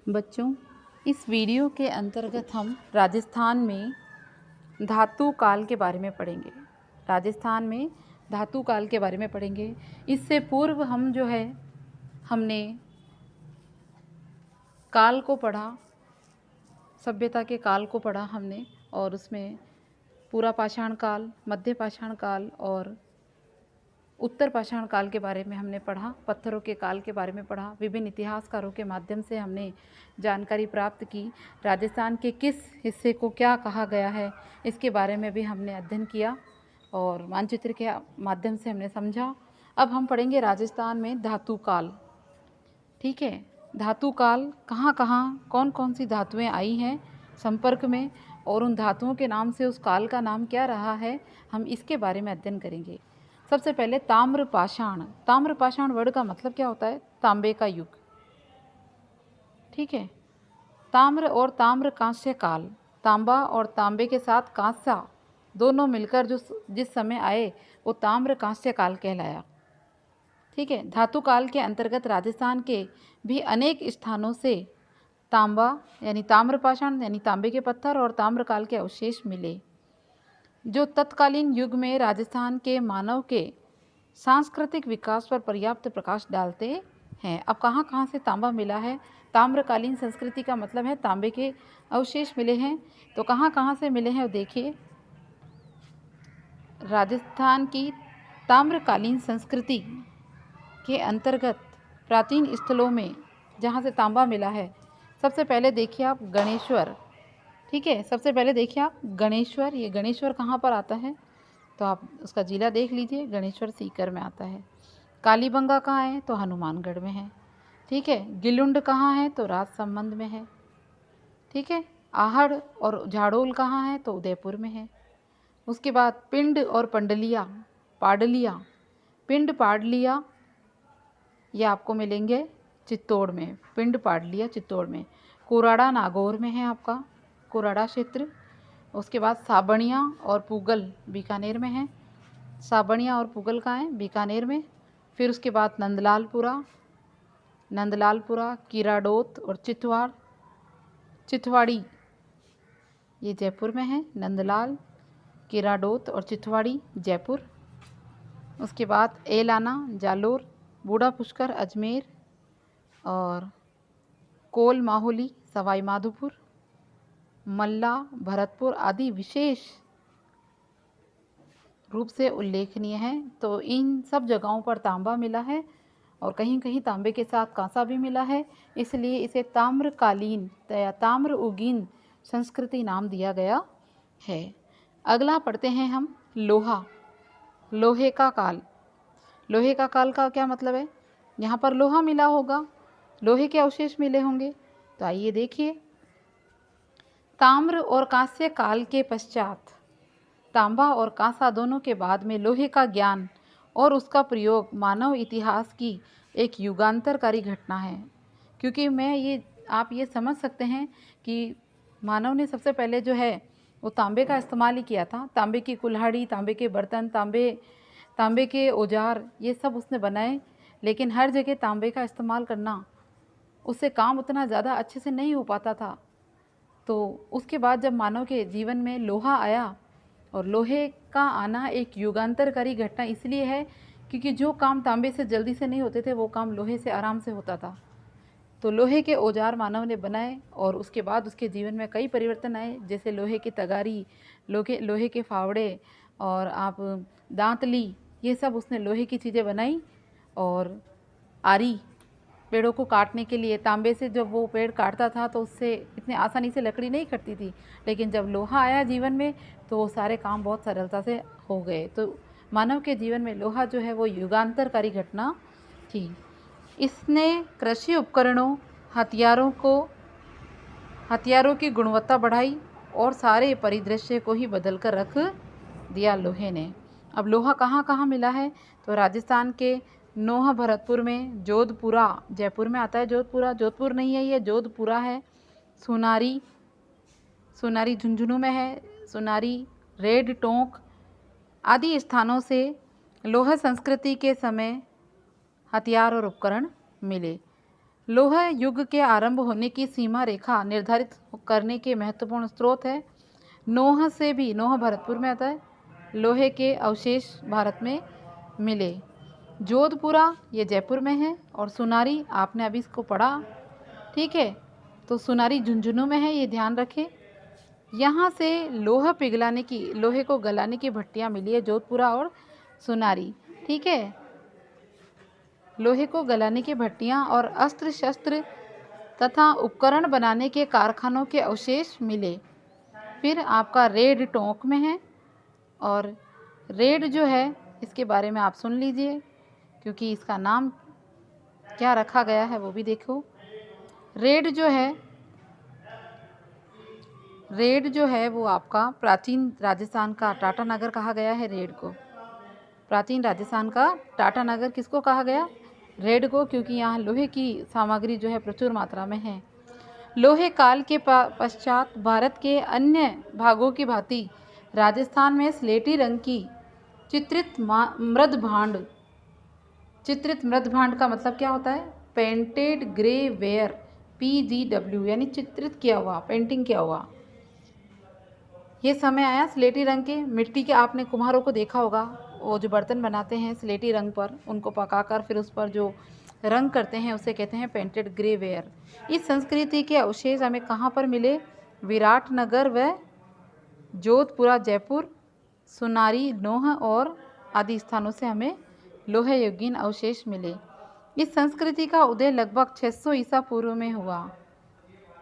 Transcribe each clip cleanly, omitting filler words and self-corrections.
बच्चों, इस वीडियो के अंतर्गत हम राजस्थान में धातु काल के बारे में पढ़ेंगे। राजस्थान में धातु काल के बारे में पढ़ेंगे। इससे पूर्व हम हमने काल को पढ़ा, सभ्यता के काल को पढ़ा हमने, और उसमें पूरा पाषाण काल, मध्य पाषाण काल और उत्तर पाषाण काल के बारे में हमने पढ़ा। पत्थरों के काल के बारे में पढ़ा। विभिन्न इतिहासकारों के माध्यम से हमने जानकारी प्राप्त की। राजस्थान के किस हिस्से को क्या कहा गया है, इसके बारे में भी हमने अध्ययन किया और मानचित्र के माध्यम से हमने समझा। अब हम पढ़ेंगे राजस्थान में धातु काल। ठीक है, धातु काल कहाँ कहाँ कौन कौन सी धातुएं आई हैं संपर्क में, और उन धातुओं के नाम से उस काल का नाम क्या रहा है, हम इसके बारे में अध्ययन करेंगे। सबसे पहले ताम्र पाषाण। ताम्र पाषाण वर्ड का मतलब क्या होता है? तांबे का युग। ठीक है, ताम्र और ताम्र कांस्य काल, तांबा और तांबे के साथ कांसा दोनों मिलकर जो जिस समय आए वो ताम्र कांस्य काल कहलाया। ठीक है, धातु काल के अंतर्गत राजस्थान के भी अनेक स्थानों से तांबा यानी ताम्र पाषाण यानी तांबे के पत्थर और ताम्र काल के अवशेष मिले, जो तत्कालीन युग में राजस्थान के मानव के सांस्कृतिक विकास पर पर्याप्त प्रकाश डालते हैं। अब कहाँ कहाँ से तांबा मिला है? ताम्रकालीन संस्कृति का मतलब है तांबे के अवशेष मिले हैं। तो कहाँ कहाँ से मिले हैं वो देखिए। राजस्थान की ताम्रकालीन संस्कृति के अंतर्गत प्राचीन स्थलों में जहाँ से तांबा मिला है, सबसे पहले देखिए आप गणेश्वर। ठीक है, सबसे पहले देखिए आप गणेश्वर। ये गणेश्वर कहाँ पर आता है तो आप उसका जिला देख लीजिए। गणेश्वर सीकर में आता है। कालीबंगा कहाँ है तो हनुमानगढ़ में है। ठीक है, गिलुंड कहाँ है तो राजसमंद में है। ठीक है, आहड़ और झाड़ोल कहाँ है तो उदयपुर में है। उसके बाद पिंड और पंडलिया, पाडलिया, पिंड पाडलिया ये आपको मिलेंगे चित्तौड़ में। पिंड पाडलिया चित्तौड़ में। कोराड़ा नागौर में है आपका, कोराड़ा क्षेत्र। उसके बाद साबणिया और पुगल बीकानेर में है। साबणिया और पुगल कहाँ है? बीकानेर में। फिर उसके बाद नंदलालपुरा, नंदलालपुरा, कीराडोत और चितवाड़ी ये जयपुर में है। नंदलाल, कीराडोत और चितवाड़ी जयपुर। उसके बाद एलाना, जालोर, बूढ़ा पुष्कर अजमेर और कोल माहुली सवाई माधोपुर, मल्ला भरतपुर आदि विशेष रूप से उल्लेखनीय है। तो इन सब जगहों पर तांबा मिला है और कहीं कहीं तांबे के साथ कांसा भी मिला है, इसलिए इसे ताम्रकालीन या ताम्रयुगीन संस्कृति नाम दिया गया है। अगला पढ़ते हैं हम लोहा, लोहे का काल। लोहे का काल का क्या मतलब है? यहाँ पर लोहा मिला होगा, लोहे के अवशेष मिले होंगे। तो आइए देखिए। ताम्र और कांस्य काल के पश्चात, तांबा और कांसा दोनों के बाद में लोहे का ज्ञान और उसका प्रयोग मानव इतिहास की एक युगांतरकारी घटना है। क्योंकि आप ये समझ सकते हैं कि मानव ने सबसे पहले वो तांबे का इस्तेमाल ही किया था। तांबे की कुल्हाड़ी, तांबे के बर्तन, तांबे के औजार ये सब उसने बनाए, लेकिन हर जगह तांबे का इस्तेमाल करना, उससे काम उतना ज़्यादा अच्छे से नहीं हो पाता था। तो उसके बाद जब मानव के जीवन में लोहा आया, और लोहे का आना एक युगांतरकारी घटना इसलिए है क्योंकि जो काम तांबे से जल्दी से नहीं होते थे वो काम लोहे से आराम से होता था। तो लोहे के औजार मानव ने बनाए और उसके बाद उसके जीवन में कई परिवर्तन आए, जैसे लोहे की तगारी, लोहे के फावड़े और आप दांतली, ये सब उसने लोहे की चीज़ें बनाई। और आरी, पेड़ों को काटने के लिए तांबे से जब वो पेड़ काटता था तो उससे इतनी आसानी से लकड़ी नहीं कटती थी, लेकिन जब लोहा आया जीवन में तो वो सारे काम बहुत सरलता से हो गए। तो मानव के जीवन में लोहा वो युगांतरकारी घटना थी। इसने कृषि उपकरणों, हथियारों की गुणवत्ता बढ़ाई और सारे परिदृश्य को ही बदल कर रख दिया लोहे ने। अब लोहा कहाँ कहाँ मिला है तो राजस्थान के नोह भरतपुर में, जोधपुरा जयपुर में आता है। जोधपुर नहीं है, ये जोधपुरा है। सुनारी झुंझुनू में है। सुनारी, रेड टोंक आदि स्थानों से लोहा संस्कृति के समय हथियार और उपकरण मिले। लौह युग के आरंभ होने की सीमा रेखा निर्धारित करने के महत्वपूर्ण स्रोत है। नोह से भी, नोह भरतपुर में आता है, लोहे के अवशेष भारत में मिले। जोधपुरा ये जयपुर में है, और सुनारी आपने अभी इसको पढ़ा, ठीक है। तो सुनारी झुंझुनू में है, ये ध्यान रखें। यहाँ से लोहे को गलाने की भट्टियाँ मिली है, जोधपुरा और सुनारी, ठीक है। लोहे को गलाने की भट्टियाँ और अस्त्र शस्त्र तथा उपकरण बनाने के कारखानों के अवशेष मिले। फिर आपका रेड टोंक में है, और रेड जो है इसके बारे में आप सुन लीजिए, क्योंकि इसका नाम क्या रखा गया है वो भी देखो। रेड जो है वो आपका प्राचीन राजस्थान का टाटा नगर कहा गया है। रेड को प्राचीन राजस्थान का टाटा नगर किसको कहा गया? रेड को, क्योंकि यहाँ लोहे की सामग्री जो है प्रचुर मात्रा में है। लोहे काल के पश्चात भारत के अन्य भागों की भांति राजस्थान में स्लेटी रंग की चित्रित मृदभांड का मतलब क्या होता है? पेंटेड ग्रे वेयर, PGW, यानी चित्रित किया हुआ, पेंटिंग किया हुआ। ये समय आया स्लेटी रंग के। मिट्टी के आपने कुम्हारों को देखा होगा, वो जो बर्तन बनाते हैं स्लेटी रंग पर, उनको पकाकर फिर उस पर जो रंग करते हैं उसे कहते हैं पेंटेड ग्रे वेयर। इस संस्कृति के अवशेष हमें कहाँ पर मिले? विराटनगर व जोधपुरा, जयपुर, सुनारी, नोह और आदि स्थानों से हमें लोह युगीन अवशेष मिले। इस संस्कृति का उदय लगभग 600 ईसा पूर्व में हुआ।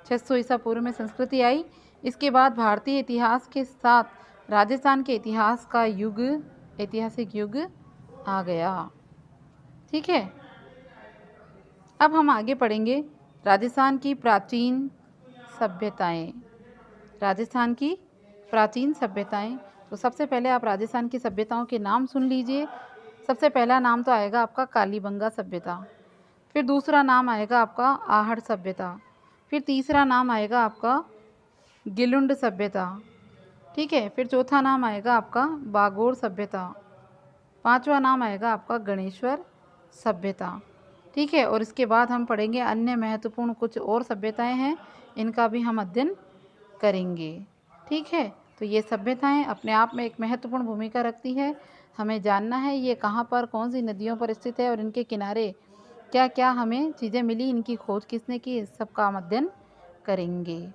600 ईसा पूर्व में संस्कृति आई। इसके बाद भारतीय इतिहास के साथ राजस्थान के इतिहास का ऐतिहासिक युग आ गया, ठीक है। अब हम आगे पढ़ेंगे राजस्थान की प्राचीन सभ्यताएं। राजस्थान की प्राचीन सभ्यताएं। तो सबसे पहले आप राजस्थान की सभ्यताओं के नाम सुन लीजिए। सबसे पहला नाम तो आएगा आपका कालीबंगा सभ्यता, फिर दूसरा नाम आएगा आपका आहड़ सभ्यता, फिर तीसरा नाम आएगा आपका गिलुंड सभ्यता, ठीक है। फिर चौथा नाम आएगा आपका बागोर सभ्यता, पांचवा नाम आएगा आपका गणेश्वर सभ्यता, ठीक है। और इसके बाद हम पढ़ेंगे अन्य महत्वपूर्ण कुछ और सभ्यताएं हैं, इनका भी हम अध्ययन करेंगे, ठीक है। तो ये सभ्यताएं अपने आप में एक महत्वपूर्ण भूमिका रखती है। हमें जानना है ये कहाँ पर, कौन सी नदियों पर स्थित है और इनके किनारे क्या क्या हमें चीज़ें मिली, इनकी खोज किसने की, इस सब का हम अध्ययन करेंगे।